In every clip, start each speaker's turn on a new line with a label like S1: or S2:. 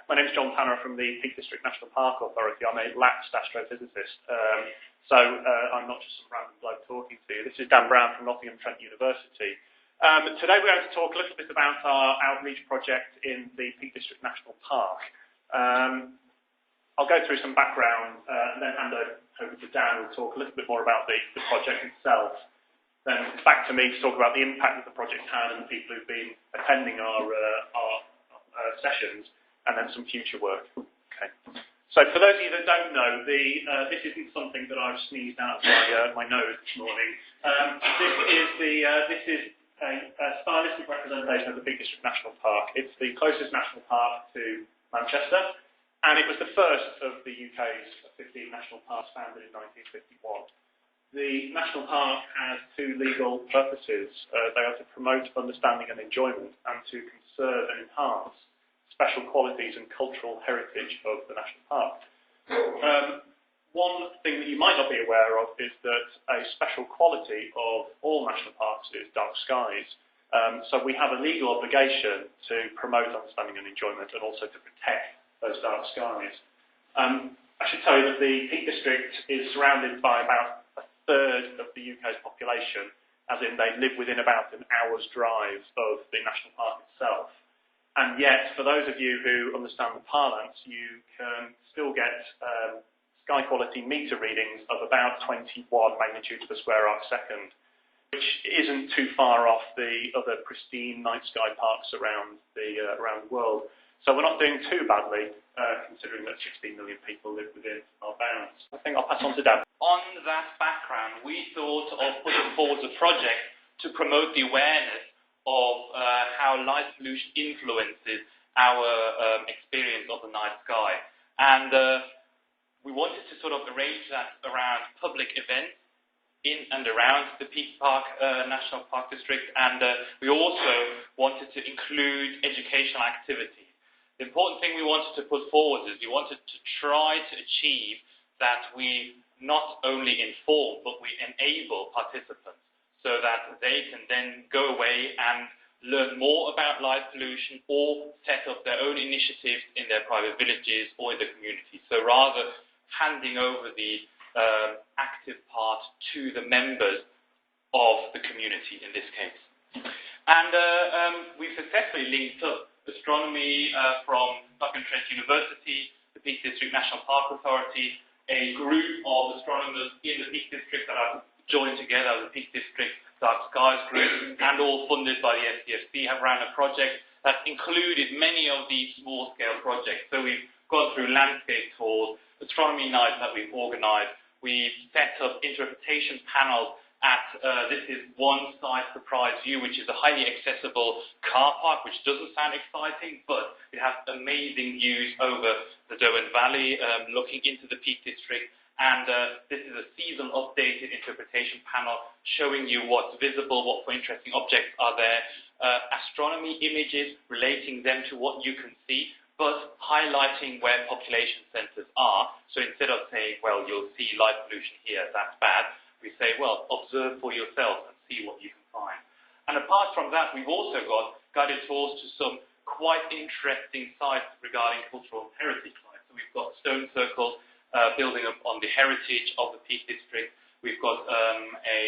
S1: My name is John Tanner from the Peak District National Park Authority. I'm a lapsed astrophysicist, so I'm not just some random bloke talking to you. This is Dan Brown from Nottingham Trent University. Today we're going to talk a little bit about our outreach project in the Peak District National Park. I'll go through some background and then hand over to Dan, who'll talk a little bit more about the project itself. Then it's back to me to talk about the impact that the project had and the people who've been attending our sessions, and then some future work. Okay. So for those of you that don't know, this isn't something that I've sneezed out of my nose this morning. This is a stylistic representation of the Peak District National Park. It's the closest national park to Manchester, and it was the first of the UK's 15 national parks founded in 1951. The national park has two legal purposes. They are to promote understanding and enjoyment, and to conserve and enhance special qualities and cultural heritage of the national park. One thing that you might not be aware of is that a special quality of all national parks is dark skies. So we have a legal obligation to promote understanding and enjoyment, and also to protect those dark skies. I should tell you that the Peak District is surrounded by about a third of the UK's population, as in they live within about an hour's drive of the national park itself. And yet, for those of you who understand the parlance, you can still get sky quality meter readings of about 21 magnitudes per square arc second, which isn't too far off the other pristine night sky parks around the world. So we're not doing too badly, considering that 16 million people live within our bounds. I think I'll pass on to Dan.
S2: On that background, we thought of putting forward a project to promote the awareness of how light pollution influences our experience of the night sky. And we wanted to sort of arrange that around public events in and around the Peak Park National Park District, and we also wanted to include educational activities. The important thing we wanted to put forward is we wanted to try to achieve that we not only inform, but we enable participants, so that they can then go away and learn more about light pollution or set up their own initiatives in their private villages or in the community. So rather handing over the active part to the members of the community in this case. And we successfully linked up Astronomy from Nottingham Trent University, the Peak District National Park Authority, a group of astronomers in the Peak District that are joined together as the Peak District Dark Skies Group, and all funded by the SDFC, have run a project that included many of these small-scale projects. So we've gone through landscape tours, astronomy nights that we've organised. We've set up interpretation panels at, this is one site surprise view, which is a highly accessible car park, which doesn't sound exciting, but it has amazing views over the Derwent Valley, looking into the Peak District. And this is a season updated interpretation panel showing you what's visible, what for interesting objects are there, astronomy images relating them to what you can see, but highlighting where population centers are. So instead of saying, well, you'll see light pollution here, that's bad, we say, well, observe for yourself and see what you can find. And apart from that, we've also got guided tours to some quite interesting sites regarding cultural heritage sites. So we've got stone circles, building up on the heritage of the Peak District. We've got a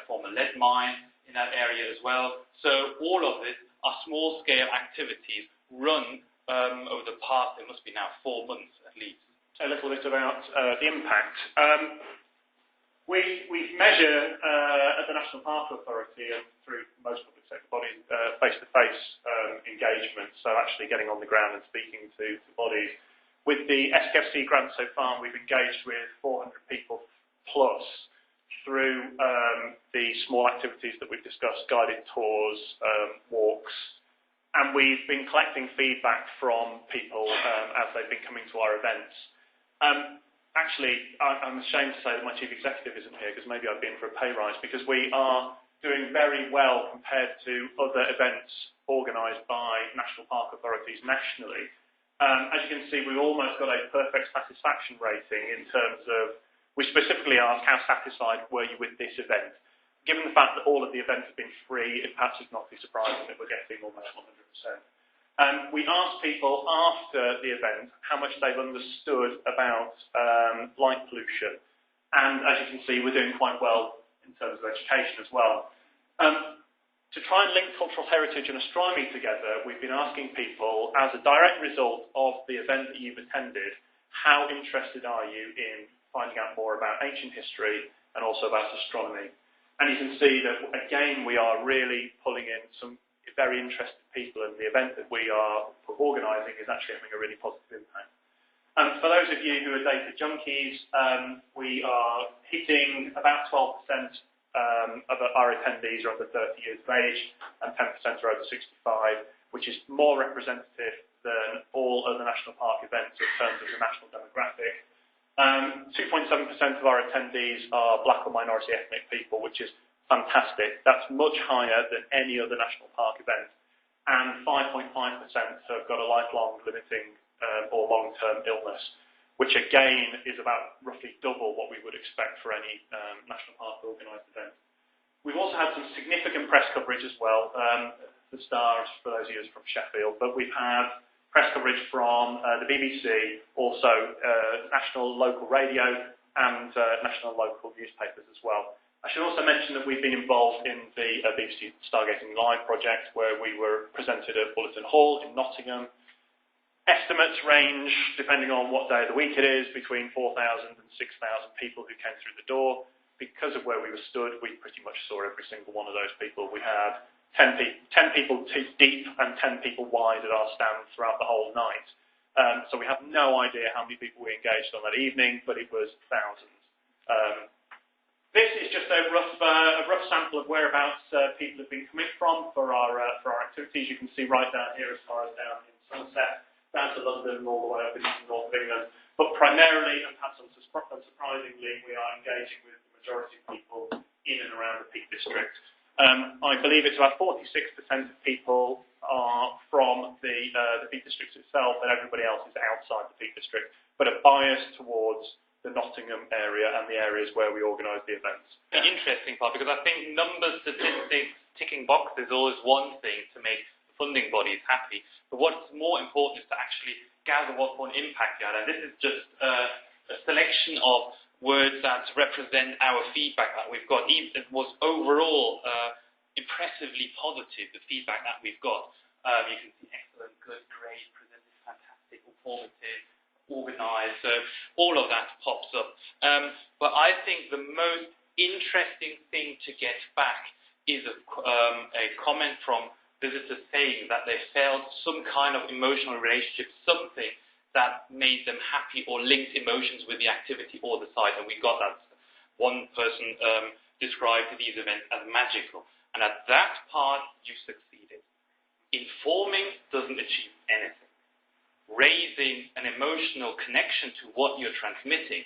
S2: former lead mine in that area as well. So all of this are small-scale activities run over the past, it must be now 4 months at least.
S1: A little bit about the impact. We measure at the National Park Authority and through most public sector bodies face-to-face engagement, so actually getting on the ground and speaking to bodies. With the SKFC grant so far, we've engaged with 400 people plus through the small activities that we've discussed, guided tours, walks, and we've been collecting feedback from people as they've been coming to our events. Actually, I'm ashamed to say that my chief executive isn't here, because maybe I've been for a pay rise, because we are doing very well compared to other events organised by national park authorities nationally. As you can see, we've almost got a perfect satisfaction rating in terms of, we specifically asked how satisfied were you with this event. Given the fact that all of the events have been free, it perhaps is not too surprising that we're getting almost 100%. We asked people after the event how much they've understood about light pollution. And as you can see, we're doing quite well in terms of education as well. To try and link cultural heritage and astronomy together, we've been asking people, as a direct result of the event that you've attended, how interested are you in finding out more about ancient history and also about astronomy? And you can see that, again, we are really pulling in some very interested people, and the event that we are organising is actually having a really positive impact. For those of you who are data junkies, we are hitting about 12% of our attendees are under 30 years of age, and 10% are over 65, which is more representative than all other national park events in terms of the national demographic. 2.7% of our attendees are black or minority ethnic people, which is fantastic. That's much higher than any other national park event. And 5.5% have got a lifelong limiting or long-term illness, which again is about roughly double what we would expect for any national park organised event. We've also had some significant press coverage as well. The stars, for those of you from Sheffield, but we've had press coverage from the BBC, also national local radio and national local newspapers as well. I should also mention that we've been involved in the BBC Stargazing Live project, where we were presented at Bulletin Hall in Nottingham. Estimates range, depending on what day of the week it is, between 4,000 and 6,000 people who came through the door. Because of where we were stood, we pretty much saw every single one of those people. We had 10 people deep and 10 people wide at our stand throughout the whole night. So we have no idea how many people we engaged on that evening, but it was thousands. This is just a rough sample of whereabouts people have been coming from for our activities. You can see right down here as far as down in Sunset, down to London, all the way up into the north of England. But primarily, and perhaps unsurprisingly, we are engaging with the majority of people in and around the Peak District. I believe it's about 46% of people are from the Peak District itself, and everybody else is outside the Peak District, but a bias towards the Nottingham area and the areas where we organise the events.
S2: The interesting part, because I think numbers, statistics, ticking boxes is always one thing to make the funding bodies happy, but what's more important is to actually gather what one impact you had, and this is just a selection of words that represent our feedback that we've got. It was overall impressively positive, the feedback that we've got. You can see excellent, good, great, presented fantastic, informative, organised, so all of that pops up. But I think the most interesting thing to get back is a comment from visitors saying that they felt some kind of emotional relationship, something that made them happy or linked emotions with the activity or the site, and we got that. One person described these events as magical, and at that part you succeeded. Informing doesn't achieve anything. Raising an emotional connection to what you're transmitting,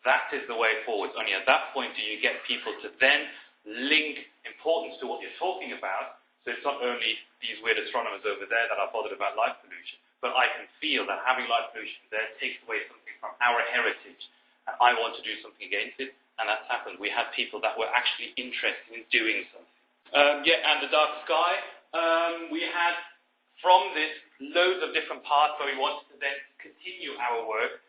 S2: that is the way forward. Only at that point do you get people to then link importance to what you're talking about. So it's not only these weird astronomers over there that are bothered about light pollution, but I can feel that having light pollution there takes away something from our heritage, and I want to do something against it, and that's happened. We had people that were actually interested in doing something. And the dark sky, we had from this loads of different parts where we wanted to then continue our work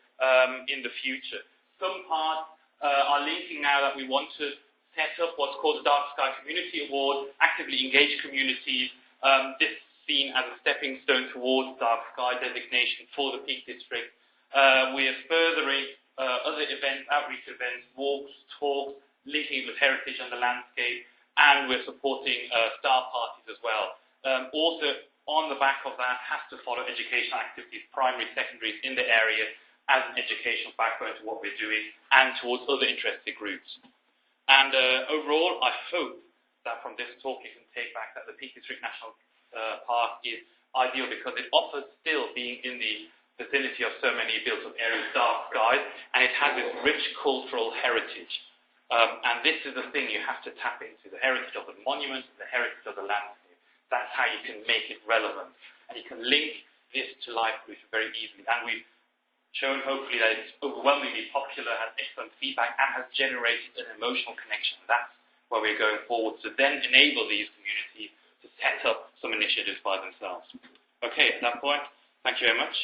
S2: in the future. Some parts are linking now that we want to set up what's called the Dark Sky Community Award, actively engage communities. This seen as a stepping stone towards dark sky designation for the Peak District. We are furthering other events, outreach events, walks, talks, linking with heritage and the landscape, and we're supporting star parties as well. Also, on the back of that, has to follow educational activities, primary, secondaries in the area as an educational backbone to what we're doing and towards other interested groups. And overall, I hope that from this talk you can take back that the Peak District National Park is ideal because it offers still being in the vicinity of so many built-up areas, dark skies, and it has this rich cultural heritage. And this is the thing you have to tap into, the heritage of the monuments, the heritage of the landscape. That's how you can make it relevant. And you can link this to light pollution very easily. And we've shown, hopefully, that it's overwhelmingly popular, has excellent feedback, and has generated an emotional connection. That's where we're going forward to then enable these communities to set up some initiatives by themselves. Okay, at that point, thank you very much.